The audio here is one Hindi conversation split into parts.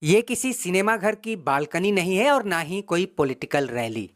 ये किसी सिनेमा घर की बालकनी नहीं है और ना ही कोई पॉलिटिकल रैली।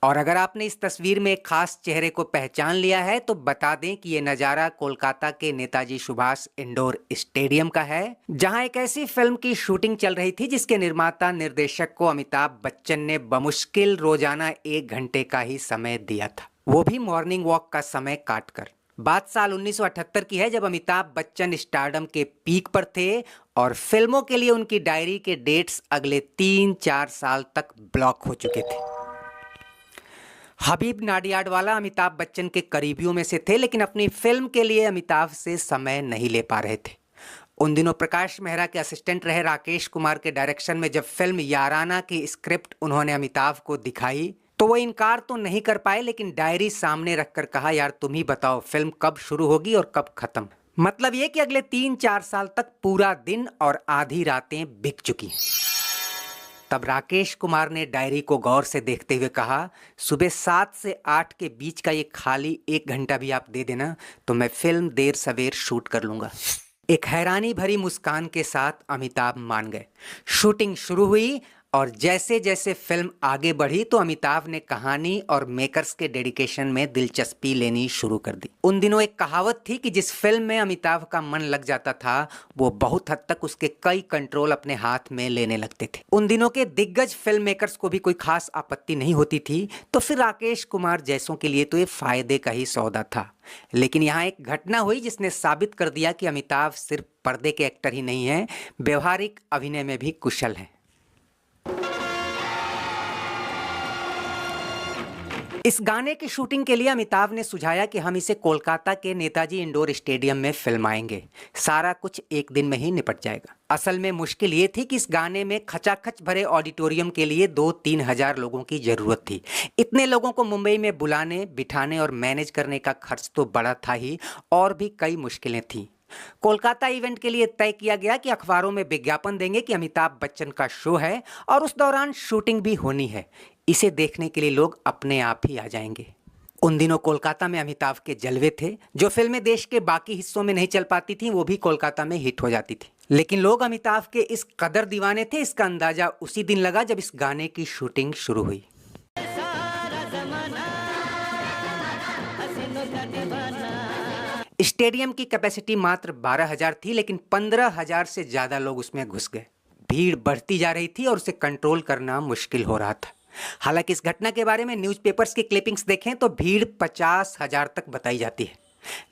और अगर आपने इस तस्वीर में एक खास चेहरे को पहचान लिया है तो बता दें कि ये नज़ारा कोलकाता के नेताजी सुभाष इंडोर स्टेडियम का है, जहां एक ऐसी फिल्म की शूटिंग चल रही थी जिसके निर्माता निर्देशक को अमिताभ बच्चन ने बमुश्किल रोजाना 1 घंटे का ही समय दिया था, वो भी मॉर्निंग वॉक का समय काटकर। बात साल 1978 की है, जब अमिताभ बच्चन स्टारडम के पीक पर थे और फिल्मों के लिए उनकी डायरी के डेट्स अगले 3-4 साल तक ब्लॉक हो चुके थे। हबीब नाडियाडवाला अमिताभ बच्चन के करीबियों में से थे, लेकिन अपनी फिल्म के लिए अमिताभ से समय नहीं ले पा रहे थे। उन दिनों प्रकाश मेहरा के असिस्टेंट रहे राकेश कुमार के डायरेक्शन में जब फिल्म याराना की स्क्रिप्ट उन्होंने अमिताभ को दिखाई तो वो इनकार तो नहीं कर पाए, लेकिन डायरी सामने रखकर कहा, यार तुम ही बताओ फिल्म कब शुरू होगी और कब खत्म। मतलब ये कि अगले 3-4 साल तक पूरा दिन और आधी रातें बिक चुकी हैं। तब राकेश कुमार ने डायरी को गौर से देखते हुए कहा, सुबह 7 से 8 के बीच का ये खाली 1 घंटा भी आप दे देना तो मैं फिल्म देर सवेर शूट कर लूंगा। एक हैरानी भरी मुस्कान के साथ अमिताभ मान गए। शूटिंग शुरू हुई और जैसे जैसे फिल्म आगे बढ़ी तो अमिताभ ने कहानी और मेकर्स के डेडिकेशन में दिलचस्पी लेनी शुरू कर दी। उन दिनों एक कहावत थी कि जिस फिल्म में अमिताभ का मन लग जाता था वो बहुत हद तक उसके कई कंट्रोल अपने हाथ में लेने लगते थे। उन दिनों के दिग्गज फिल्म मेकर्स को भी कोई खास आपत्ति नहीं होती थी, तो फिर राकेश कुमार जैसों के लिए तो ये फायदे का ही सौदा था। लेकिन यहाँ एक घटना हुई जिसने साबित कर दिया कि अमिताभ सिर्फ पर्दे के एक्टर ही नहीं हैं, व्यवहारिक अभिनय में भी कुशल हैं। इस गाने की शूटिंग के लिए अमिताभ ने सुझाया कि हम इसे कोलकाता के नेताजी इंडोर स्टेडियम में फिल्माएंगे, सारा कुछ एक दिन में ही निपट जाएगा। असल में मुश्किल ये थी कि इस गाने में खचाखच भरे ऑडिटोरियम के लिए 2-3 हजार लोगों की जरूरत थी। इतने लोगों को मुंबई में बुलाने, बिठाने और मैनेज करने का खर्च तो बड़ा था ही, और भी कई मुश्किलें थीं। कोलकाता इवेंट के लिए तय किया गया कि अखबारों में विज्ञापन देंगे कि अमिताभ बच्चन का शो है और उस दौरान शूटिंग भी होनी है। इसे देखने के लिए लोग अपने आप ही आ जाएंगे। उन दिनों कोलकाता में अमिताभ के जलवे थे। जो फिल्में देश के बाकी हिस्सों में नहीं चल पाती थीं वो भी कोलकाता में हिट हो जाती थी। लेकिन लोग अमिताभ के इस कदर दीवाने थे, इसका अंदाजा उसी दिन लगा जब इस गाने की शूटिंग शुरू हुई। स्टेडियम की कैपेसिटी मात्र 12,000 थी, लेकिन 15,000 से ज्यादा लोग उसमें घुस गए। भीड़ बढ़ती जा रही थी और उसे कंट्रोल करना मुश्किल हो रहा था। हालांकि इस घटना के बारे में न्यूज़पेपर्स की क्लिपिंग्स देखें तो भीड़ 50,000 तक बताई जाती है।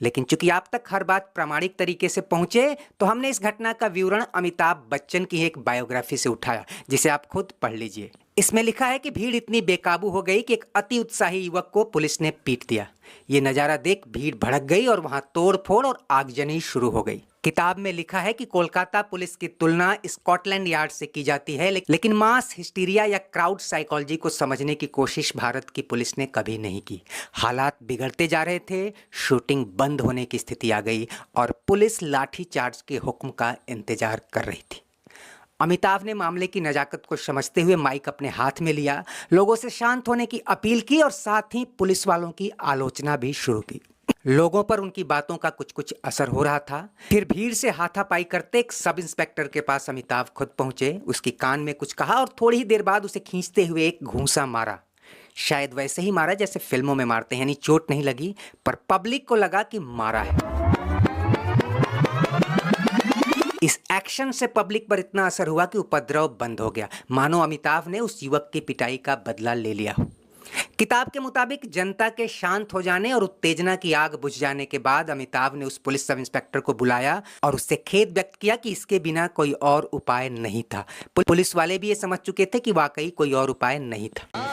लेकिन चूंकि आप तक हर बात प्रामाणिक तरीके से पहुंचे तो हमने इस घटना का विवरण अमिताभ बच्चन की एक बायोग्राफी से उठाया, जिसे आप खुद पढ़ लीजिए। इसमें लिखा है कि भीड़ इतनी बेकाबू हो गई कि एक अति उत्साही युवक को पुलिस ने पीट दिया। ये नज़ारा देख भीड़ भड़क गई और वहां तोड़फोड़ और आगजनी शुरू हो गई। किताब में लिखा है कि कोलकाता पुलिस की तुलना स्कॉटलैंड यार्ड से की जाती है, लेकिन मास हिस्टीरिया या क्राउड साइकोलॉजी को समझने की कोशिश भारत की पुलिस ने कभी नहीं की। हालात बिगड़ते जा रहे थे, शूटिंग बंद होने की स्थिति आ गई और पुलिस लाठीचार्ज के हुक्म का इंतजार कर रही थी। अमिताभ ने मामले की नजाकत को समझते हुए माइक अपने हाथ में लिया, लोगों से शांत होने की अपील की और साथ ही पुलिस वालों की आलोचना भी शुरू की। लोगों पर उनकी बातों का कुछ कुछ असर हो रहा था। फिर भीड़ से हाथापाई करते एक सब इंस्पेक्टर के पास अमिताभ खुद पहुंचे, उसकी कान में कुछ कहा और थोड़ी ही देर बाद उसे खींचते हुए एक घूंसा मारा। शायद वैसे ही मारा जैसे फिल्मों में मारते हैं, यानी चोट नहीं लगी, पर पब्लिक को लगा कि मारा है। इस एक्शन से पब्लिक पर इतना असर हुआ कि उपद्रव बंद हो गया, मानो अमिताभ ने उस युवक की पिटाई का बदला ले लिया हो। किताब के मुताबिक जनता के शांत हो जाने और उत्तेजना की आग बुझ जाने के बाद अमिताभ ने उस पुलिस सब इंस्पेक्टर को बुलाया और उससे खेद व्यक्त किया कि इसके बिना कोई और उपाय नहीं था। पुलिस वाले भी ये समझ चुके थे कि वाकई कोई और उपाय नहीं था।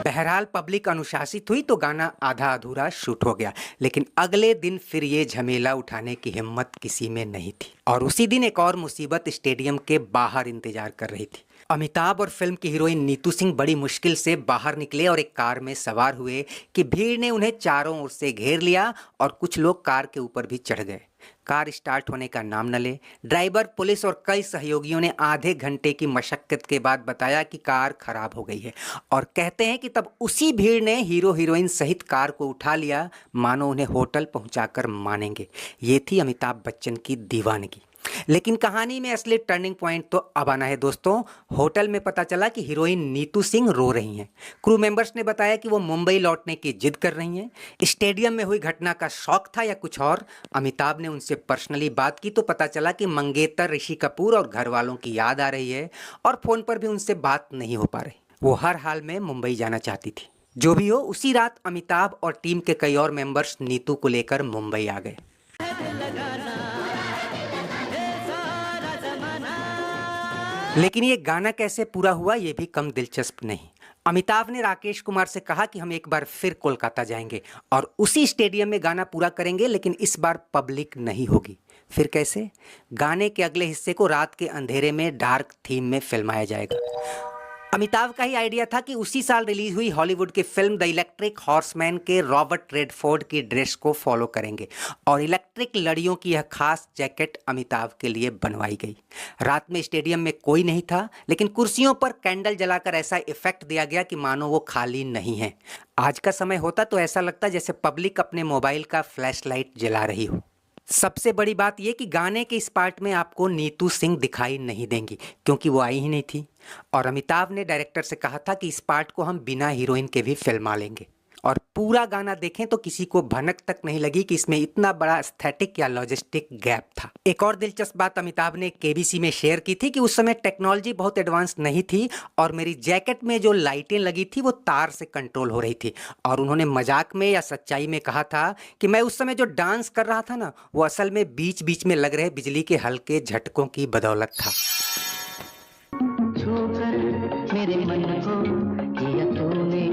बहरहाल पब्लिक अनुशासित हुई तो गाना आधा अधूरा शूट हो गया, लेकिन अगले दिन फिर ये झमेला उठाने की हिम्मत किसी में नहीं थी। और उसी दिन एक और मुसीबत स्टेडियम के बाहर इंतजार कर रही थी। अमिताभ और फिल्म की हीरोइन नीतू सिंह बड़ी मुश्किल से बाहर निकले और एक कार में सवार हुए कि भीड़ ने उन्हें चारों ओर से घेर लिया और कुछ लोग कार के ऊपर भी चढ़ गए। कार स्टार्ट होने का नाम न ले। ड्राइवर, पुलिस और कई सहयोगियों ने आधे घंटे की मशक्कत के बाद बताया कि कार खराब हो गई है और कहते हैं कि तब उसी भीड़ ने हीरो हीरोइन सहित कार को उठा लिया, मानो उन्हें होटल पहुंचाकर मानेंगे। ये थी अमिताभ बच्चन की दीवानगी। लेकिन कहानी में असली टर्निंग पॉइंट तो अब आना है दोस्तों। होटल में पता चला कि हीरोइन नीतू सिंह रो रही हैं। क्रू मेंबर्स ने बताया कि वो मुंबई लौटने की जिद कर रही हैं। स्टेडियम में हुई घटना का शौक था या कुछ और। अमिताभ ने उनसे पर्सनली बात की तो पता चला कि मंगेतर, ऋषि कपूर और घर वालों की याद आ रही है और फोन पर भी उनसे बात नहीं हो पा रही। वो हर हाल में मुंबई जाना चाहती थी। जो भी हो, उसी रात अमिताभ और टीम के कई और मेंबर्स नीतू को लेकर मुंबई आ गए। लेकिन ये गाना कैसे पूरा हुआ ये भी कम दिलचस्प नहीं। अमिताभ ने राकेश कुमार से कहा कि हम एक बार फिर कोलकाता जाएंगे और उसी स्टेडियम में गाना पूरा करेंगे, लेकिन इस बार पब्लिक नहीं होगी। फिर कैसे? गाने के अगले हिस्से को रात के अंधेरे में डार्क थीम में फिल्माया जाएगा। अमिताभ का ही आइडिया था कि उसी साल रिलीज हुई हॉलीवुड की फिल्म द इलेक्ट्रिक हॉर्समैन के रॉबर्ट रेडफोर्ड की ड्रेस को फॉलो करेंगे और इलेक्ट्रिक लड़ियों की यह खास जैकेट अमिताभ के लिए बनवाई गई। रात में स्टेडियम में कोई नहीं था, लेकिन कुर्सियों पर कैंडल जलाकर ऐसा इफेक्ट दिया गया कि मानो वो खाली नहीं है। आज का समय होता तो ऐसा लगता जैसे पब्लिक अपने मोबाइल का फ्लैश लाइट जला रही हो। सबसे बड़ी बात यह कि गाने के इस पार्ट में आपको नीतू सिंह दिखाई नहीं देंगी, क्योंकि वो आई ही नहीं थी। और अमिताभ ने डायरेक्टर से कहा था कि इस पार्ट को हम बिना हीरोइन के भी फिल्मा लेंगे। और पूरा गाना देखें तो किसी को भनक तक नहीं लगी कि इसमें इतना बड़ा एस्थेटिक या लॉजिस्टिक गैप था। एक और दिलचस्प बात अमिताभ ने केबीसी में शेयर की थी कि उस समय टेक्नोलॉजी बहुत एडवांस नहीं थी और मेरी जैकेट में जो लाइटें लगी थी वो तार से कंट्रोल हो रही थी। और उन्होंने मजाक में या सच्चाई में कहा था कि मैं उस समय जो डांस कर रहा था ना, वो असल में बीच बीच में लग रहे बिजली के हल्के झटकों की बदौलत था। मेरे मन को किया तूने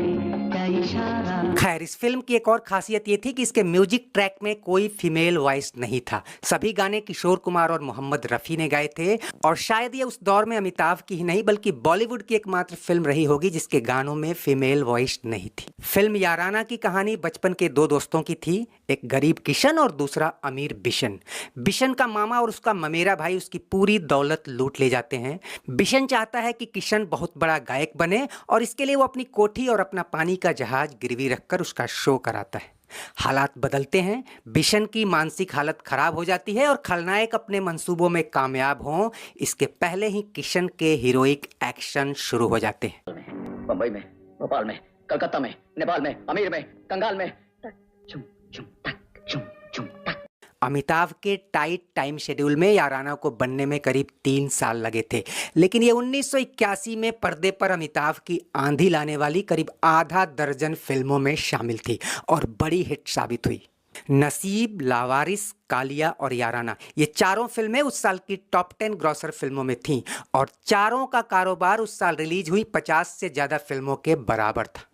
क्या इशारा। खैर, इस फिल्म की एक और खासियत ये थी कि इसके म्यूजिक ट्रैक में कोई फीमेल वॉइस नहीं था। सभी गाने किशोर कुमार और मोहम्मद रफ़ी ने गाए थे और शायद ये उस दौर में अमिताभ की ही नहीं बल्कि बॉलीवुड की एकमात्र फिल्म रही होगी जिसके गानों में फीमेल वॉइस नहीं थी। फिल्म याराना की कहानी बचपन के दो दोस्तों की थी, एक गरीब किशन और दूसरा अमीर बिशन। बिशन का मामा और उसका ममेरा भाई उसकी पूरी दौलत लूट ले जाते हैं। बिशन चाहता है कि किशन बहुत बड़ा गायक बने और इसके लिए वो अपनी कोठी और अपना पानी का जहाज गिरवी रखकर उसका शो कराता है। हालात बदलते हैं, बिशन की मानसिक हालत खराब हो जाती है और खलनायक अपने मंसूबों में कामयाब हों इसके पहले ही किशन के हीरोइक एक्शन शुरू हो जाते हैं। मुंबई में, भोपाल में, कलकत्ता में, नेपाल में, अमीर में, कंगाल में, चुम चुम तक चुम चुम तक। अमिताभ के टाइट टाइम शेड्यूल में याराना को बनने में करीब 3 साल लगे थे, लेकिन ये 1981 में पर्दे पर अमिताभ की आंधी लाने वाली करीब आधा दर्जन फिल्मों में शामिल थी और बड़ी हिट साबित हुई। नसीब, लावारिस, कालिया और याराना, ये चारों फिल्में उस साल की टॉप 10 ग्रॉसर फिल्मों में थीं और चारों का कारोबार उस साल रिलीज हुई 50 से ज़्यादा फिल्मों के बराबर था।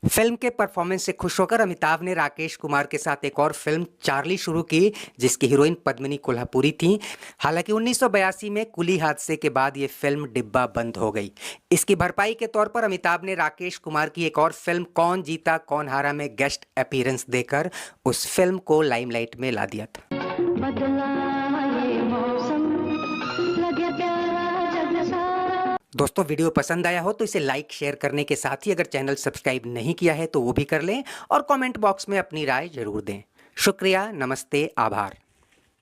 फिल्म के परफॉर्मेंस से खुश होकर अमिताभ ने राकेश कुमार के साथ एक और फिल्म चार्ली शुरू की जिसकी हीरोइन पद्मिनी कोल्हापुरी थी। हालांकि 1982 में कुली हादसे के बाद ये फिल्म डिब्बा बंद हो गई। इसकी भरपाई के तौर पर अमिताभ ने राकेश कुमार की एक और फिल्म कौन जीता कौन हारा में गेस्ट अपीयरेंस देकर उस फिल्म को लाइमलाइट में ला दिया था। दोस्तों, वीडियो पसंद आया हो तो इसे लाइक शेयर करने के साथ ही अगर चैनल सब्सक्राइब नहीं किया है तो वो भी कर लें और कमेंट बॉक्स में अपनी राय जरूर दें। शुक्रिया, नमस्ते, आभार।